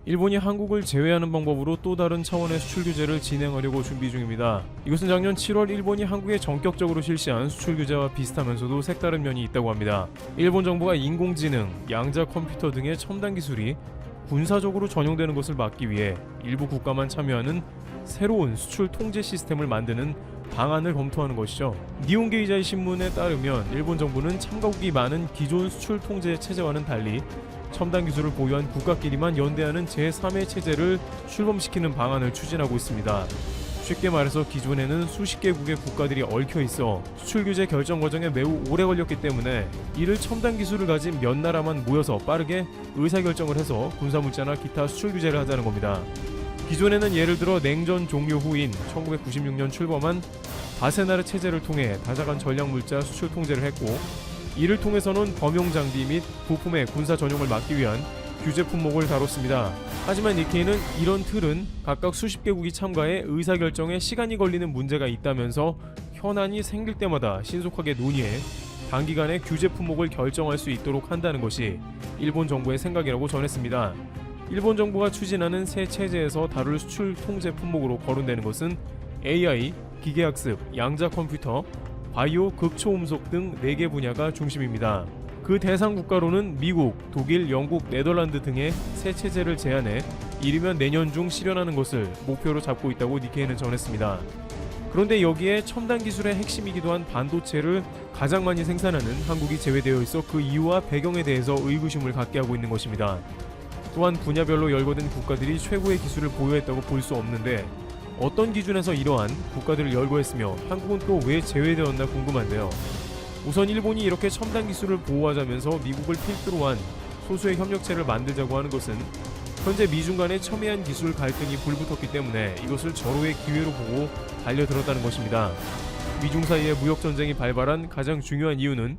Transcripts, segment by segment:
일본이 한국을 제외하는 방법으로 또 다른 차원의 수출 규제를 진행하려고 준비 중입니다. 이것은 작년 7월 일본이 한국에 전격적으로 실시한 수출 규제와 비슷하면서도 색다른 면이 있다고 합니다. 일본 정부가 인공지능, 양자 컴퓨터 등의 첨단 기술이 군사적으로 전용되는 것을 막기 위해 일부 국가만 참여하는 새로운 수출 통제 시스템을 만드는 방안을 검토하는 것이죠. 니혼게이자이 신문에 따르면 일본 정부는 참가국이 많은 기존 수출 통제 체제와는 달리 첨단 기술을 보유한 국가끼리만 연대하는 제3의 체제를 출범시키는 방안을 추진하고 있습니다. 쉽게 말해서 기존에는 수십 개국의 국가들이 얽혀 있어 수출 규제 결정 과정에 매우 오래 걸렸기 때문에 이를 첨단 기술을 가진 몇 나라만 모여서 빠르게 의사결정을 해서 군사물자나 기타 수출 규제를 하자는 겁니다. 기존에는 예를 들어 냉전 종료 후인 1996년 출범한 바세나르 체제를 통해 다자간 전략물자 수출 통제를 했고, 이를 통해서는 범용 장비 및 부품의 군사 전용을 막기 위한 규제 품목을 다뤘습니다. 하지만 니케이는 이런 틀은 각각 수십 개국이 참가해 의사결정에 시간이 걸리는 문제가 있다면서 현안이 생길 때마다 신속하게 논의해 단기간에 규제 품목을 결정할 수 있도록 한다는 것이 일본 정부의 생각이라고 전했습니다. 일본 정부가 추진하는 새 체제에서 다룰 수출 통제 품목으로 거론되는 것은 AI, 기계학습, 양자 컴퓨터, 바이오, 극초음속 등 4개 분야가 중심입니다. 그 대상 국가로는 미국, 독일, 영국, 네덜란드 등의 새 체제를 제안해 이르면 내년 중 실현하는 것을 목표로 잡고 있다고 니케이는 전했습니다. 그런데 여기에 첨단 기술의 핵심이기도 한 반도체를 가장 많이 생산하는 한국이 제외되어 있어 그 이유와 배경에 대해서 의구심을 갖게 하고 있는 것입니다. 또한 분야별로 열거된 국가들이 최고의 기술을 보유했다고 볼 수 없는데 어떤 기준에서 이러한 국가들을 열거했으며 한국은 또 왜 제외되었나 궁금한데요. 우선 일본이 이렇게 첨단 기술을 보호하자면서 미국을 필두로 한 소수의 협력체를 만들자고 하는 것은 현재 미중 간의 첨예한 기술 갈등이 불붙었기 때문에 이것을 절호의 기회로 보고 달려들었다는 것입니다. 미중 사이의 무역전쟁이 발발한 가장 중요한 이유는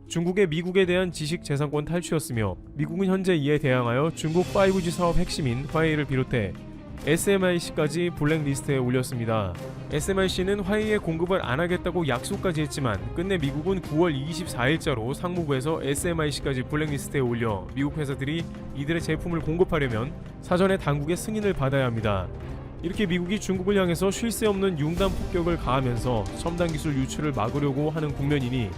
중국의 미국에 대한 지식재산권 탈취였으며, 미국은 현재 이에 대항하여 중국 5G 사업 핵심인 화웨이를 비롯해 SMIC까지 블랙리스트에 올렸습니다. SMIC는 화웨이에 공급을 안 하겠다고 약속까지 했지만 끝내 미국은 9월 24일자로 상무부에서 SMIC까지 블랙리스트에 올려 미국 회사들이 이들의 제품을 공급하려면 사전에 당국의 승인을 받아야 합니다. 이렇게 미국이 중국을 향해서 쉴 새 없는 융단 폭격을 가하면서 첨단 기술 유출을 막으려고 하는 국면이니,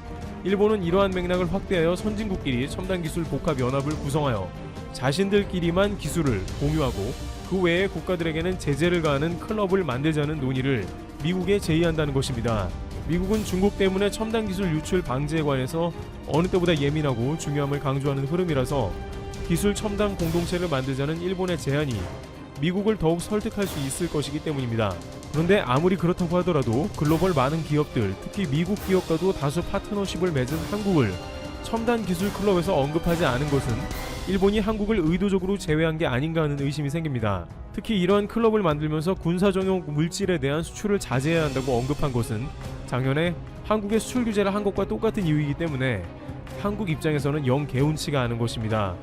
일본은 이러한 맥락을 확대하여 선진국끼리 첨단 기술 복합 연합을 구성하여 자신들끼리만 기술을 공유하고 그 외의 국가들에게는 제재를 가하는 클럽을 만들자는 논의를 미국에 제의한다는 것입니다. 미국은 중국 때문에 첨단 기술 유출 방지에 관해서 어느 때보다 예민하고 중요함을 강조하는 흐름이라서 기술 첨단 공동체를 만들자는 일본의 제안이 미국을 더욱 설득할 수 있을 것이기 때문입니다. 그런데 아무리 그렇다고 하더라도 글로벌 많은 기업들, 특히 미국 기업과도 다수 파트너십을 맺은 한국을 첨단 기술 클럽에서 언급하지 않은 것은 일본이 한국을 의도적으로 제외한 게 아닌가 하는 의심이 생깁니다. 특히 이러한 클럽을 만들면서 군사정용 물질에 대한 수출을 자제해야 한다고 언급한 것은 작년에 한국의 수출 규제를 한 것과 똑같은 이유이기 때문에 한국 입장에서는 영 개운치가 않은 것입니다.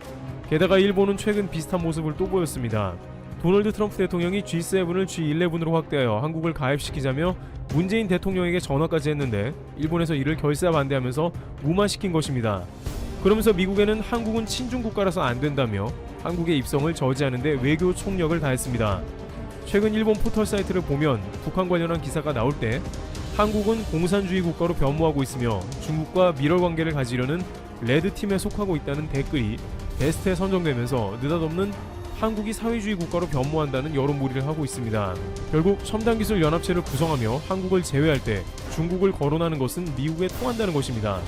게다가 일본은 최근 비슷한 모습을 또 보였습니다. 도널드 트럼프 대통령이 G7을 G11으로 확대하여 한국을 가입시키자며 문재인 대통령에게 전화까지 했는데 일본에서 이를 결사반대하면서 무마시킨 것입니다. 그러면서 미국에는 한국은 친중국가라서 안 된다며 한국의 입성을 저지하는 데 외교 총력을 다했습니다. 최근 일본 포털 사이트를 보면 북한 관련한 기사가 나올 때 한국은 공산주의 국가로 변모하고 있으며 중국과 밀월 관계를 가지려는 레드팀에 속하고 있다는 댓글이 베스트에 선정되면서 느닷없는 한국이 사회주의 국가로 변모한다는 여론몰이를 하고 있습니다. 결국 첨단기술 연합체를 구성하며 한국을 제외할 때 중국을 거론하는 것은 미국에 통한다는 것입니다.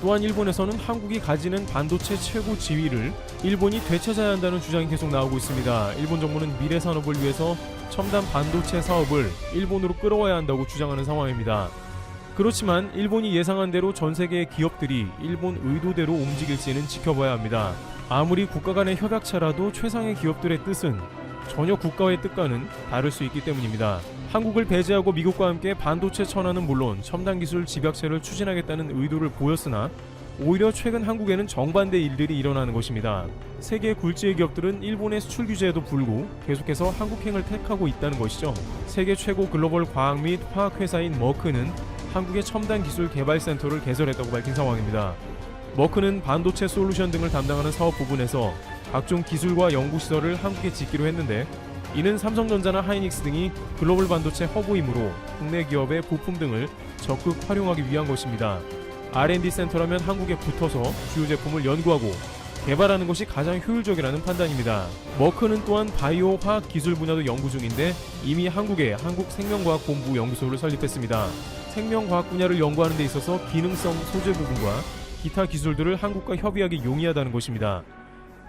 또한 일본에서는 한국이 가지는 반도체 최고 지위를 일본이 되찾아야 한다는 주장이 계속 나오고 있습니다. 일본 정부는 미래 산업을 위해서 첨단 반도체 사업을 일본으로 끌어와야 한다고 주장하는 상황입니다. 그렇지만 일본이 예상한 대로 전 세계의 기업들이 일본 의도대로 움직일지는 지켜봐야 합니다. 아무리 국가 간의 협약체라도 최상의 기업들의 뜻은 전혀 국가의 뜻과는 다를 수 있기 때문입니다. 한국을 배제하고 미국과 함께 반도체 천하는 물론 첨단 기술 집약체를 추진하겠다는 의도를 보였으나 오히려 최근 한국에는 정반대 일들이 일어나는 것입니다. 세계 굴지의 기업들은 일본의 수출 규제에도 불구 계속해서 한국행을 택하고 있다는 것이죠. 세계 최고 글로벌 과학 및 화학 회사인 머크는 한국의 첨단 기술 개발 센터를 개설했다고 밝힌 상황입니다. 머크는 반도체 솔루션 등을 담당하는 사업 부분에서 각종 기술과 연구시설을 한국에 짓기로 했는데, 이는 삼성전자나 하이닉스 등이 글로벌 반도체 허브이므로 국내 기업의 부품 등을 적극 활용하기 위한 것입니다. R&D 센터라면 한국에 붙어서 주요 제품을 연구하고 개발하는 것이 가장 효율적이라는 판단입니다. 머크는 또한 바이오 화학 기술 분야도 연구 중인데 이미 한국에 한국생명과학본부 연구소를 설립했습니다. 생명과학 분야를 연구하는 데 있어서 기능성 소재 부분과 기타 기술들을 한국과 협의하기 용이하다는 것입니다.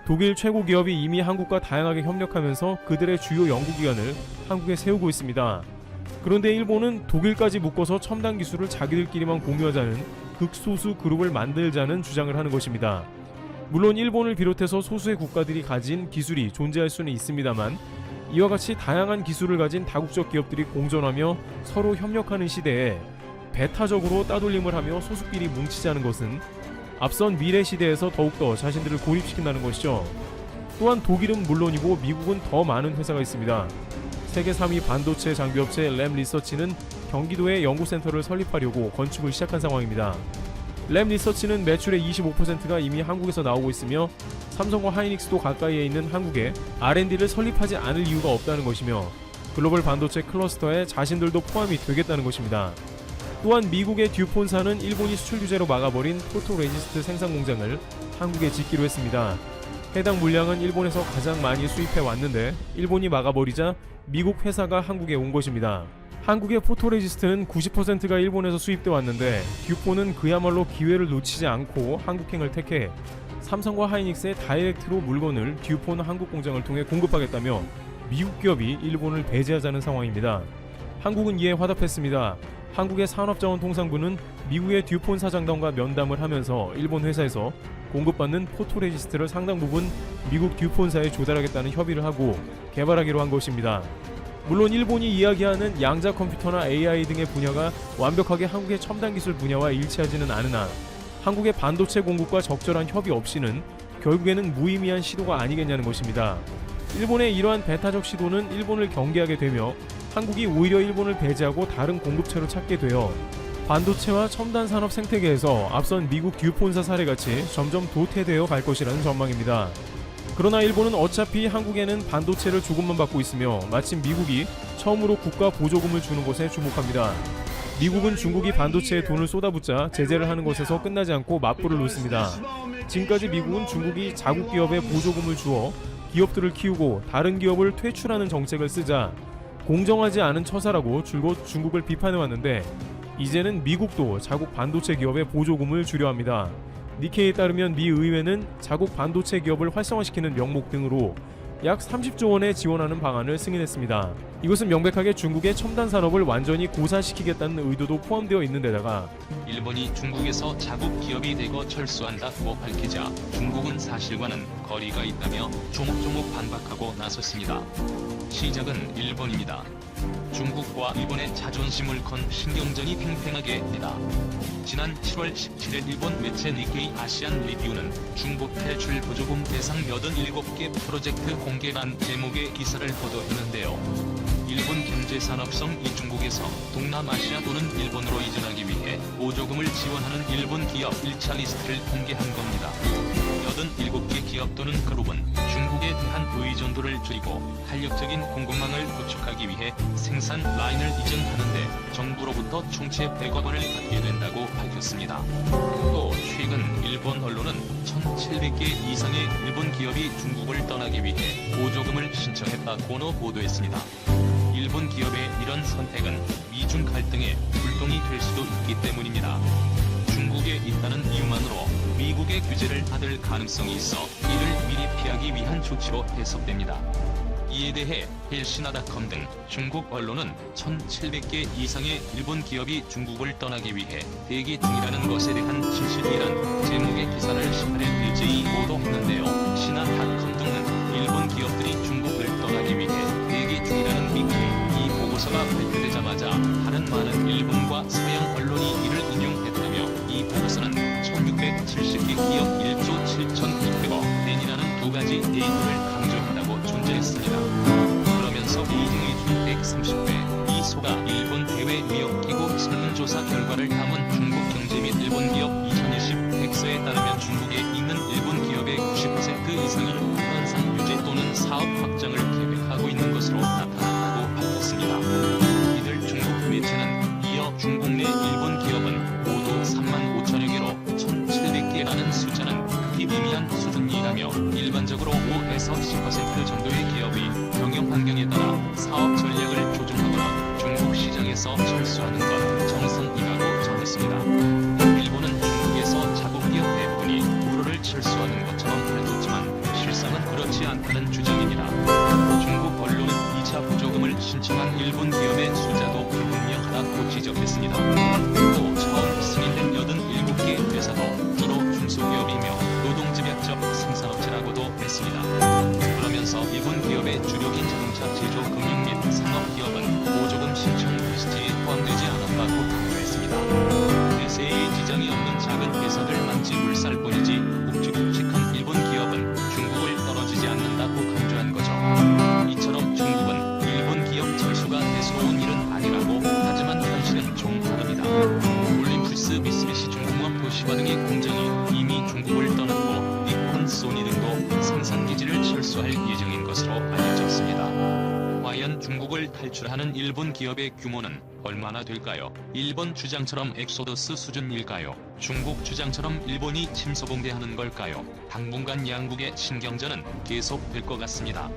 독일 최고 기업이 이미 한국과 다양하게 협력하면서 그들의 주요 연구기관을 한국에 세우고 있습니다. 그런데 일본은 독일까지 묶어서 첨단 기술을 자기들끼리만 공유하자는 극소수 그룹을 만들자는 주장을 하는 것입니다. 물론 일본을 비롯해서 소수의 국가들이 가진 기술이 존재할 수는 있습니다만, 이와 같이 다양한 기술을 가진 다국적 기업들이 공존하며 서로 협력하는 시대에 배타적으로 따돌림을 하며 소수끼리 뭉치자는 것은 앞선 미래 시대에서 더욱더 자신들을 고립시킨다는 것이죠. 또한 독일은 물론이고 미국은 더 많은 회사가 있습니다. 세계 3위 반도체 장비업체 램 리서치는 경기도에 연구센터를 설립하려고 건축을 시작한 상황입니다. 램 리서치는 매출의 25%가 이미 한국에서 나오고 있으며 삼성과 하이닉스도 가까이에 있는 한국에 R&D를 설립하지 않을 이유가 없다는 것이며 글로벌 반도체 클러스터에 자신들도 포함이 되겠다는 것입니다. 또한 미국의 듀폰사는 일본이 수출 규제로 막아버린 포토레지스트 생산 공장을 한국에 짓기로 했습니다. 해당 물량은 일본에서 가장 많이 수입해 왔는데 일본이 막아버리자 미국 회사가 한국에 온 것입니다. 한국의 포토레지스트는 90%가 일본에서 수입돼 왔는데 듀폰은 그야말로 기회를 놓치지 않고 한국행을 택해 삼성과 하이닉스의 다이렉트로 물건을 듀폰 한국 공장을 통해 공급하겠다며 미국 기업이 일본을 배제하자는 상황입니다. 한국은 이에 화답했습니다. 한국의 산업자원통상부는 미국의 듀폰 사장단과 면담을 하면서 일본 회사에서 공급받는 포토레지스트를 상당 부분 미국 듀폰사에 조달하겠다는 협의를 하고 개발하기로 한 것입니다. 물론 일본이 이야기하는 양자 컴퓨터나 AI 등의 분야가 완벽하게 한국의 첨단 기술 분야와 일치하지는 않으나 한국의 반도체 공급과 적절한 협의 없이는 결국에는 무의미한 시도가 아니겠냐는 것입니다. 일본의 이러한 배타적 시도는 일본을 경계하게 되며 한국이 오히려 일본을 배제하고 다른 공급처를 찾게 되어 반도체와 첨단 산업 생태계에서 앞선 미국 듀폰사 사례같이 점점 도태되어 갈 것이라는 전망입니다. 그러나 일본은 어차피 한국에는 반도체를 조금만 받고 있으며 마침 미국이 처음으로 국가 보조금을 주는 것에 주목합니다. 미국은 중국이 반도체에 돈을 쏟아붓자 제재를 하는 것에서 끝나지 않고 맞불을 놓습니다. 지금까지 미국은 중국이 자국 기업에 보조금을 주어 기업들을 키우고 다른 기업을 퇴출하는 정책을 쓰자 공정하지 않은 처사라고 줄곧 중국을 비판해왔는데 이제는 미국도 자국 반도체 기업에 보조금을 주려 합니다. 니케이에 따르면 미 의회는 자국 반도체 기업을 활성화시키는 명목 등으로 약 30조 원에 지원하는 방안을 승인했습니다. 이것은 명백하게 중국의 첨단 산업을 완전히 고사시키겠다는 의도도 포함되어 있는 데다가 일본이 중국에서 자국 기업이 대거 철수한다고 밝히자 중국은 사실과는 거리가 있다며 조목조목 반박하고 나섰습니다. 시작은 일본입니다. 중국과 일본의 자존심을 건 신경전이 팽팽하게 됩니다. 지난 7월 17일 일본 매체 니케이 아시안 리뷰는 중국 탈출 보조금 대상 87개 프로젝트 공개란 제목의 기사를 보도했는데요. 일본 경제산업성 이 중국에서 동남아시아 또는 일본으로 이전하기 위해 보조금을 지원하는 일본 기업 1차 리스트를 공개한 겁니다. 87개 기업 또는 그룹은 중국에 대한 의존도를 줄이고 탄력적인 공급망을 구축하기 위해 생산 라인을 이전하는데 정부로부터 총체 100억 원을 받게 된다고 밝혔습니다. 또 최근 일본 언론은 1,700개 이상의 일본 기업이 중국을 떠나기 위해 보조금을 신청했다고 보도했습니다. 일본 기업의 이런 선택은 미중 갈등의 불똥이 될 수도 있기 때문입니다. 중국에 있다는 이유만으로 미국의 규제를 받을 가능성이 있어 이를 미리 피하기 위한 조치로 해석됩니다. 이에 대해 헬시나닷컴 등 중국 언론은 1,700개 이상의 일본 기업이 중국을 떠나기 위해 대기 중이라는 것에 대한 진실이란 제목의 기사를 18일 일제히 보도했는데요. 시나닷컴 등은 일본 기업들이 중국을 떠나기 위해 대기 중이라는 이 보고서가 발표되자마자 다른 많은 일본과 서양 언론이 이를 인용했다며 이 보고서는 1,670개 기업 1조 7,600억 엔이라는 두 가지 데이터를 강조한다고 존재했습니다. 그러면서 베이징의 준 130배 이소가 일본 해외 미역기구 설문조사 결과를 담은 중국 경제 및 일본 기업 2020 백서에 따르면 중국에 있는 일본 기업의 90% 이상이 사업 확장을 계획하고 있는 것으로 나타났다고 밝혔습니다. 이들 중국 매체는 이어 중국 내 일본 기업은 모두 3만 5천여 개로 1,700개라는 숫자는 극히 미미한 수준이라며 일반적으로 5에서 10% 정도의 기업이 경영 환경에 따라 사업 전략을 조정하거나 중국 시장에서 철수하는 건 정상이라고 전했습니다. 일본은 중국에서 자국 기업 대부분이 도로를 철수하는 것처럼 밝혔지만 실상은 그렇지 않다는 주장입니다. 중국 언론은 2차 보조금을 신청한 일본 기업의 숫자도 불분명하다고 지적했습니다. 또 처음 승인된 87개 회사도 주로 중소기업이며 노동집약적 생산업체라고도 했습니다. 그러면서 일본 기업의 주력인 자동차 제조 금융 및 상업기업은 보조금 신청 리스트에 포함되지 않았다고 강조했습니다. 대세에 지장이 없는 작은 회사들만치 물살 뿐이지 묵직묵직한 일본 기업은 중국을 떨어지지 않는다고 강조한 거죠. 이처럼 중국은 일본 기업 철수가 대수로운 일은 아니라고 하지만 현실은 좀 다릅니다. 올림푸스, 미쓰비시 중공업, 도시바 등의 공장이 이미 중국을 떠났고 니콘, 소니 등도 생산기지를 철수할 예정인 것으로 알려졌습니다. 과연 중국을 탈출하는 일본 기업의 규모는 얼마나 될까요? 일본 주장처럼 엑소더스 수준일까요? 중국 주장처럼 일본이 침소봉대하는 걸까요? 당분간 양국의 신경전은 계속될 것 같습니다.